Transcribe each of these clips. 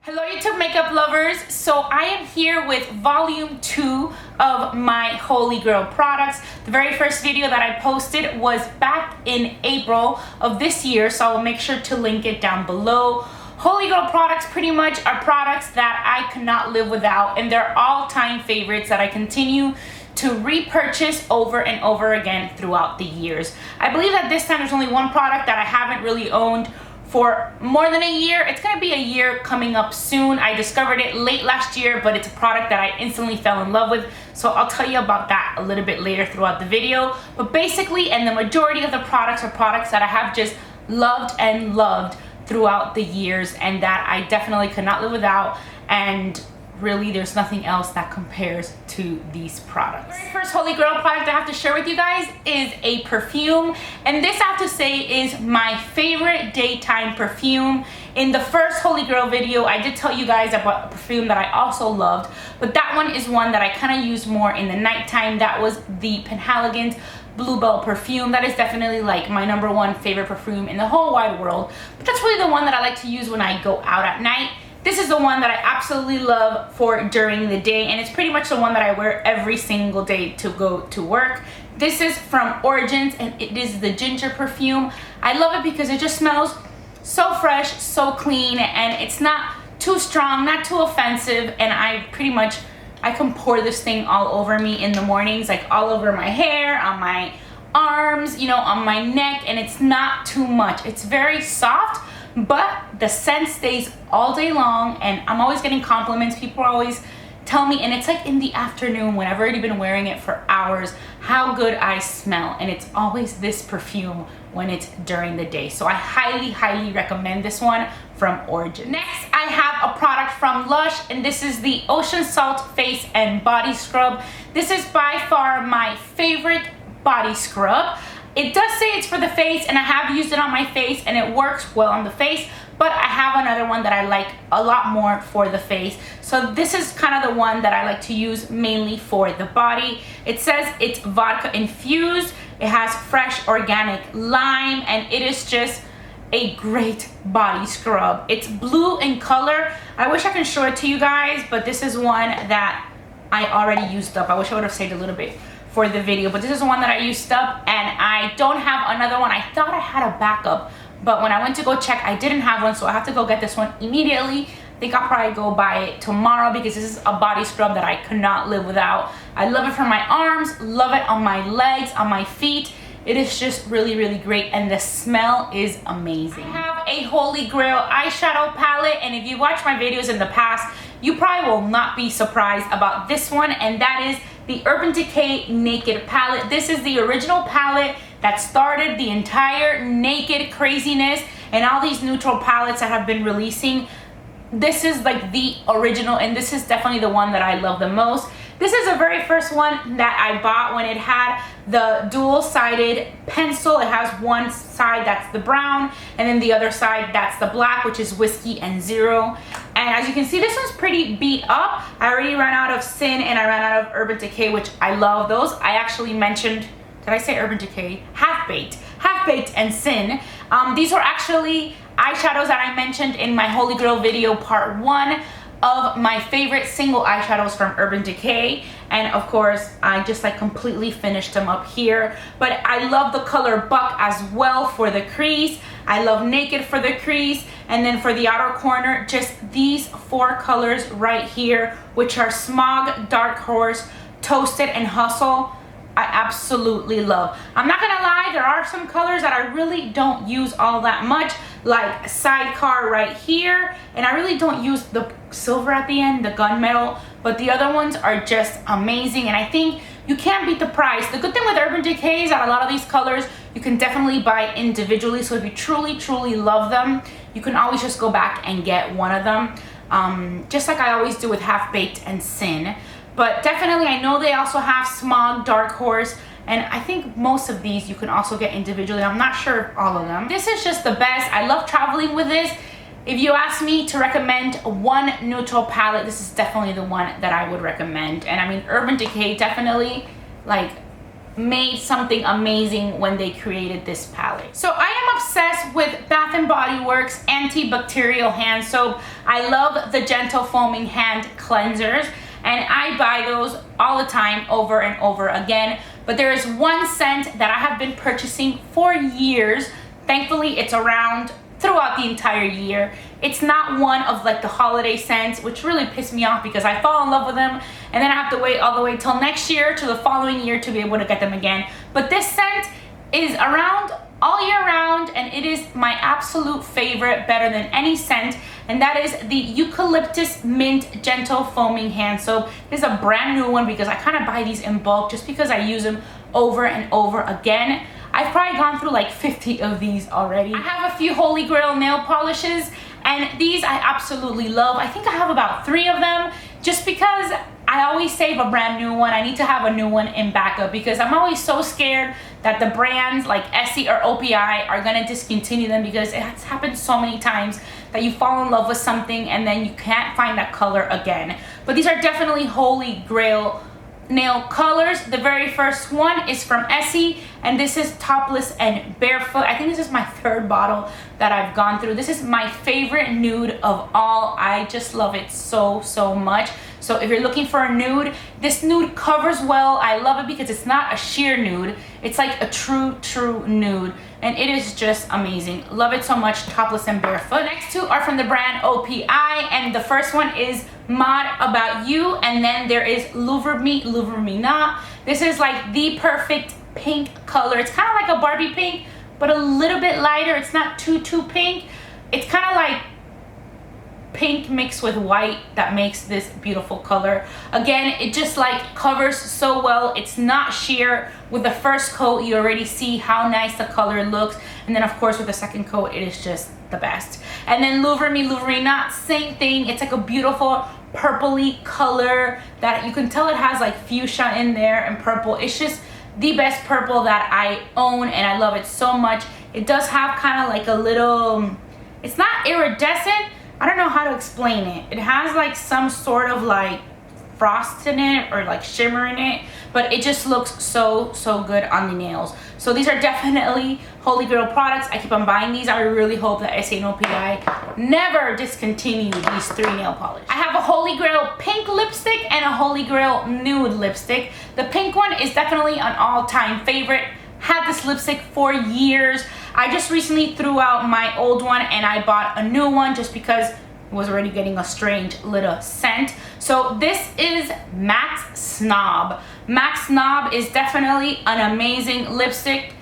Hello YouTube makeup lovers. So I am here with volume 2 of my Holy Grail products. The very first video that I posted was back in April of this year, so I will make sure to link it down below. Holy Grail products pretty much are products that I could not live without, and they're all-time favorites that I continue to repurchase over and over again throughout the years. I believe that this time there's only one product that I haven't really owned for more than a year. It's gonna be a year coming up soon. I discovered it late last year, but it's a product that I instantly fell in love with. So I'll tell you about that a little bit later throughout the video. But basically, and the majority of the products are products that I have just loved and loved throughout the years and that I definitely could not live without. And really, there's nothing else that compares to these products. The very first Holy Grail product I have to share with you guys is a perfume, and this I have to say is my favorite daytime perfume. In the first Holy Grail video, I did tell you guys about a perfume that I also loved, but that one is one that I kind of use more in the nighttime. That was the Penhaligon's Bluebell perfume. That is definitely like my #1 favorite perfume in the whole wide world, but that's really the one that I like to use when I go out at night. This is the one that I absolutely love for during the day, and it's pretty much the one that I wear every single day to go to work. This is from Origins, and it is the ginger perfume. I love it because it just smells so fresh, so clean, and it's not too strong, not too offensive, and I can pour this thing all over me in the mornings, like all over my hair, on my arms, you know, on my neck, and it's not too much. It's very soft, but the scent stays all day long, and I'm always getting compliments. People always tell me, and it's like in the afternoon when I've already been wearing it for hours, how good I smell, and it's always this perfume when it's during the day. So I highly recommend this one from Origin. Next, I have a product from Lush, and this is the Ocean Salt Face and Body Scrub. This is by far my favorite body scrub. It does say it's for the face, and I have used it on my face and it works well on the face, but I have another one that I like a lot more for the face. So this is kind of the one that I like to use mainly for the body. It says it's vodka infused, it has fresh organic lime, and it is just a great body scrub. It's blue in color. I wish I could show it to you guys, but this is one that I already used up. I wish I would have saved a little bit for the video, but this is the one that I used up, and I don't have another one. I thought I had a backup, but when I went to go check, I didn't have one, so I have to go get this one immediately. I think I'll probably go buy it tomorrow because this is a body scrub that I could not live without. I love it for my arms, love it on my legs, on my feet. It is just really great, and the smell is amazing. I have a Holy Grail eyeshadow palette, and if you watch my videos in the past, you probably will not be surprised about this one, and that is the Urban Decay Naked palette. This is the original palette that started the entire naked craziness and all these neutral palettes that have been releasing. This is like the original, and this is definitely the one that I love the most. This is the very first one that I bought when it had the dual-sided pencil. It has one side that's the brown, and then the other side that's the black, which is Whiskey and Zero. And as you can see, this one's pretty beat up. I already ran out of Sin, and I ran out of Urban Decay, which I love those. I actually mentioned, did I say Urban Decay? Half-Baked and Sin. These were actually eyeshadows that I mentioned in my Holy Grail video part 1 of my favorite single eyeshadows from Urban Decay, and of course I just like completely finished them up here. But I love the color Buck as well for the crease. I love Naked for the crease, and then for the outer corner, just these 4 colors right here, which are Smog, Dark Horse, Toasted, and Hustle. I absolutely love. I'm not gonna lie, there are some colors that I really don't use all that much, like Sidecar right here, and I really don't use the silver at the end, the gunmetal, but the other ones are just amazing, and I think you can't beat the price. The good thing with Urban Decay is that a lot of these colors you can definitely buy individually, so if you truly love them, you can always just go back and get one of them, just like I always do with Half-Baked and Sin. But definitely, I know they also have Smog, Dark Horse, and I think most of these you can also get individually. I'm not sure of all of them. This is just the best. I love traveling with this. If you ask me to recommend one neutral palette, this is definitely the one that I would recommend. And I mean, Urban Decay definitely, like, made something amazing when they created this palette. So I am obsessed with Bath & Body Works antibacterial hand soap. I love the gentle foaming hand cleansers, and I buy those all the time over and over again. But there is one scent that I have been purchasing for years. Thankfully, it's around throughout the entire year. It's not one of like the holiday scents, which really pissed me off because I fall in love with them and then I have to wait all the way till next year to the following year to be able to get them again. But this scent is around all year round, and it is my absolute favorite, better than any scent, and that is the Eucalyptus Mint Gentle Foaming Hand Soap. This is a brand new one because I kind of buy these in bulk just because I use them over and over again. I've probably gone through like 50 of these already. I have a few Holy Grail nail polishes, and these I absolutely love. I think I have about 3 of them just because I always save a brand new one. I need to have a new one in backup because I'm always so scared that the brands like Essie or OPI are gonna discontinue them, because it has happened so many times that you fall in love with something and then you can't find that color again. But these are definitely Holy Grail nail colors. The very first one is from Essie, and this is Topless and Barefoot. I think this is my 3rd bottle that I've gone through. This is my favorite nude of all. I just love it so much. So if you're looking for a nude, this nude covers well. I love it because it's not a sheer nude. It's like a true nude, and it is just amazing. Love it so much. Topless and Barefoot. The next 2 are from the brand OPI, and the first one is Mod About You, and then there is Louvre Me Not. This is like the perfect pink color. It's kind of like a Barbie pink, but a little bit lighter. It's not too pink. It's kind of like pink mixed with white that makes this beautiful color. Again, it just like covers so well. It's not sheer. With the first coat, you already see how nice the color looks, and then of course with the second coat, it is just the best. And then Louvre Me Not, same thing. It's like a beautiful purpley color that you can tell it has like fuchsia in there and purple. It's just the best purple that I own, and I love it so much. It does have kind of like a little, it's not iridescent, I don't know how to explain it. It has like some sort of like frost in it or like shimmer in it, but it just looks so good on the nails. So these are definitely Holy Grail products. I keep on buying these. I really hope that Essie and OPI never discontinue these 3 nail polishes. I have a Holy Grail pink lipstick and a Holy Grail nude lipstick. The pink one is definitely an all-time favorite. Had this lipstick for years. I just recently threw out my old one and I bought a new one just because it was already getting a strange little scent. So this is Max Snob. Max Snob is definitely an amazing lipstick.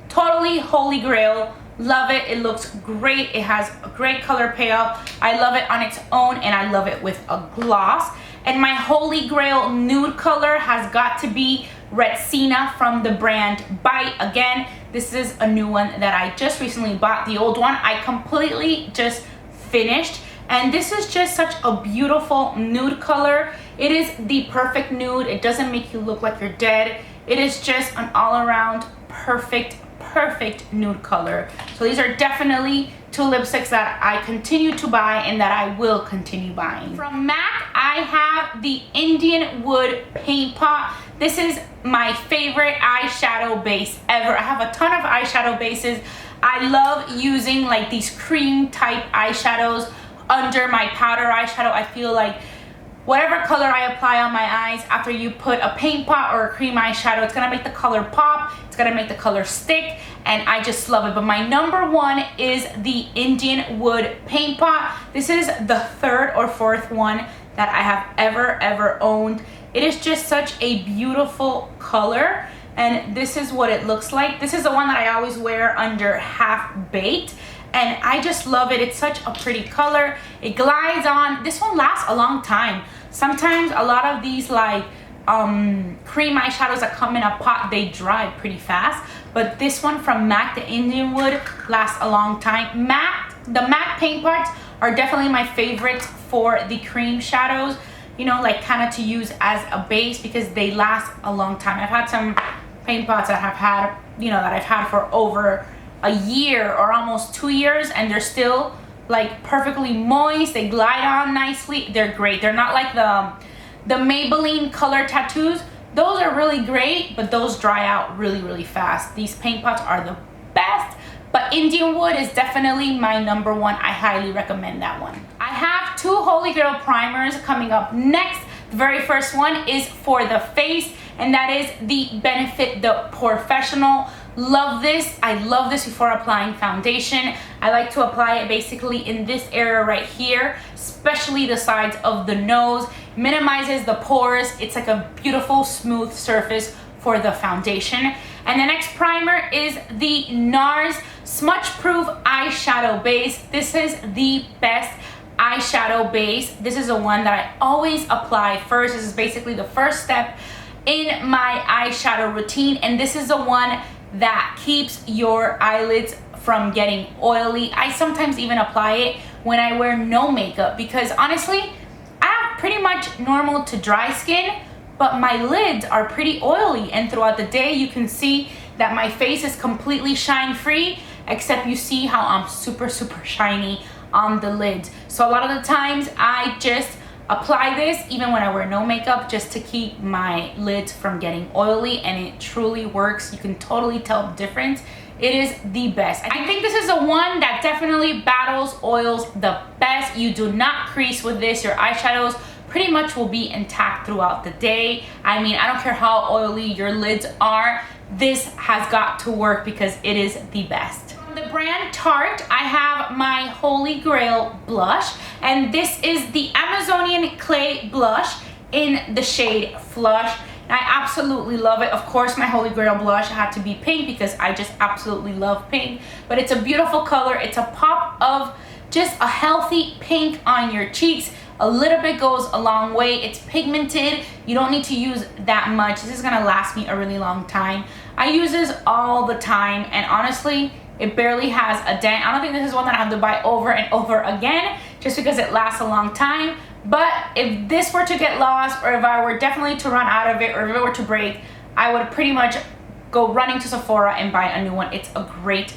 Totally Holy Grail. Love it. It looks great. It has a great color payoff. I love it on its own, and I love it with a gloss. And my Holy Grail nude color has got to be Retsina from the brand Bite. Again, this is a new one that I just recently bought. The old one I completely just finished, and this is just such a beautiful nude color. It is the perfect nude. It doesn't make you look like you're dead. It is just an all-around perfect nude color. So these are definitely 2 lipsticks that I continue to buy and that I will continue buying. From MAC, I have the Indianwood Paintpot. This is my favorite eyeshadow base ever. I have a ton of eyeshadow bases. I love using like these cream type eyeshadows under my powder eyeshadow. I feel like whatever color I apply on my eyes, after you put a paint pot or a cream eyeshadow, it's gonna make the color pop, it's gonna make the color stick, and I just love it. But my number 1 is the Indianwood Paintpot. This is the 3rd or 4th one that I have ever owned. It is just such a beautiful color, and this is what it looks like. This is the one that I always wear under Half Baked, and I just love it. It's such a pretty color. It glides on. This one lasts a long time. Sometimes a lot of these like cream eyeshadows that come in a pot, they dry pretty fast, but this one from MAC, the Indianwood, lasts a long time. The MAC paint pots are definitely my favorite for the cream shadows, you know, like kind of to use as a base because they last a long time. I've had some paint pots that have had, you know, that I've had for over a year or almost 2 years, and they're still like perfectly moist. They glide on nicely. They're great. They're not like the Maybelline color tattoos, Those are really great, but those dry out really, really fast. These paint pots are the best, but Indianwood is definitely my number one. I highly recommend that one. I have two Holy Grail primers coming up next. The very first one is for the face, and that is the Benefit the PORE-fessional. Love this. I love this before applying foundation. I like to apply it basically in this area right here, especially the sides of the nose. Minimizes the pores. It's like a beautiful smooth surface for the foundation. And the next primer is the Nars Smudeproof eyeshadow base. This is the best eyeshadow base. This is the one that I always apply first. This is basically the first step in my eyeshadow routine, and this is the one that keeps your eyelids from getting oily. I sometimes even apply it when I wear no makeup, because honestly, I have pretty much normal to dry skin, but my lids are pretty oily, and throughout the day you can see that my face is completely shine free, except you see how I'm super shiny on the lids. So a lot of the times I just apply this even when I wear no makeup, just to keep my lids from getting oily, and it truly works. You can totally tell the difference. It is the best. I think this is the one that definitely battles oils the best. You do not crease with this. Your eyeshadows pretty much will be intact throughout the day. I mean, I don't care how oily your lids are, this has got to work because it is the best. From the brand Tarte, I have my Holy Grail blush, and this is the Amazonian Clay blush in the shade Flush. And I absolutely love it. Of course, my Holy Grail blush had to be pink because I just absolutely love pink, but it's a beautiful color. It's a pop of just a healthy pink on your cheeks. A little bit goes a long way. It's pigmented. You don't need to use that much. This is gonna last me a really long time. I use this all the time, and honestly, it barely has a dent. I don't think this is one that I have to buy over and over again just because it lasts a long time. But if this were to get lost, or if I were definitely to run out of it, or if it were to break, I would pretty much go running to Sephora and buy a new one. It's a great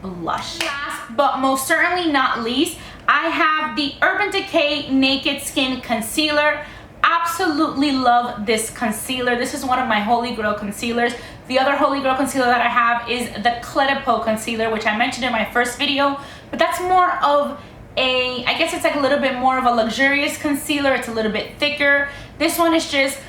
blush. Last but most certainly not least, I have the Urban Decay Naked Skin Concealer. Absolutely love this concealer. This is one of my Holy Grail concealers. The other Holy Grail concealer that I have is the Clé concealer, which I mentioned in my first video, but that's more of a, I guess it's like a little bit more of a luxurious concealer. It's a little bit thicker. This one is just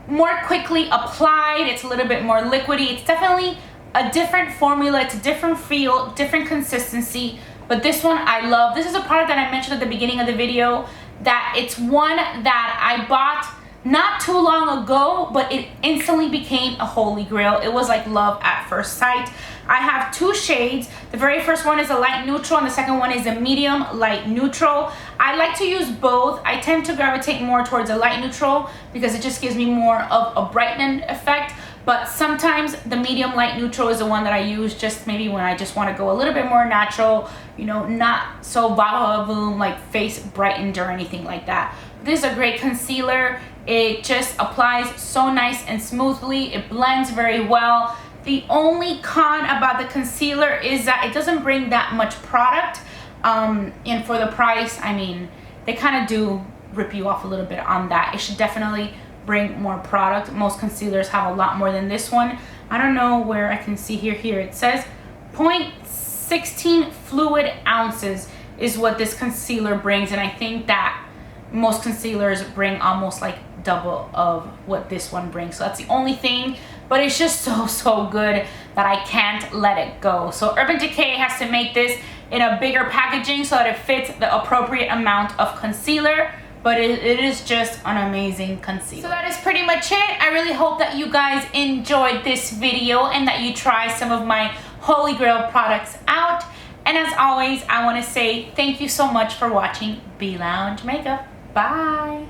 more quickly applied. It's a little bit more liquidy. It's definitely a different formula. It's a different feel, different consistency, but this one I love. This is a product that I mentioned at the beginning of the video, that it's one that I bought not too long ago, but it instantly became a Holy Grail. It was like love at first sight. I have two shades. The very first one is a light neutral, and the second one is a medium light neutral. I like to use both. I tend to gravitate more towards a light neutral because it just gives me more of a brightening effect, but sometimes the medium light neutral is the one that I use just maybe when I just want to go a little bit more natural, you know, not so boom like face brightened or anything like that. This is a great concealer. It just applies so nice and smoothly. It blends very well. The only con about the concealer is that it doesn't bring that much product, and for the price, I mean, they kind of do rip you off a little bit on that. It should definitely bring more product. Most concealers have a lot more than this one. I don't know where I can see here. It says 0.16 fluid ounces is what this concealer brings, and I think that most concealers bring almost like double of what this one brings. So that's the only thing, but it's just so good that I can't let it go. So Urban Decay has to make this in a bigger packaging so that it fits the appropriate amount of concealer, but it is just an amazing concealer. So that is pretty much it. I really hope that you guys enjoyed this video and that you try some of my Holy Grail products out. And as always, I want to say thank you so much for watching B Lounge Makeup. Bye.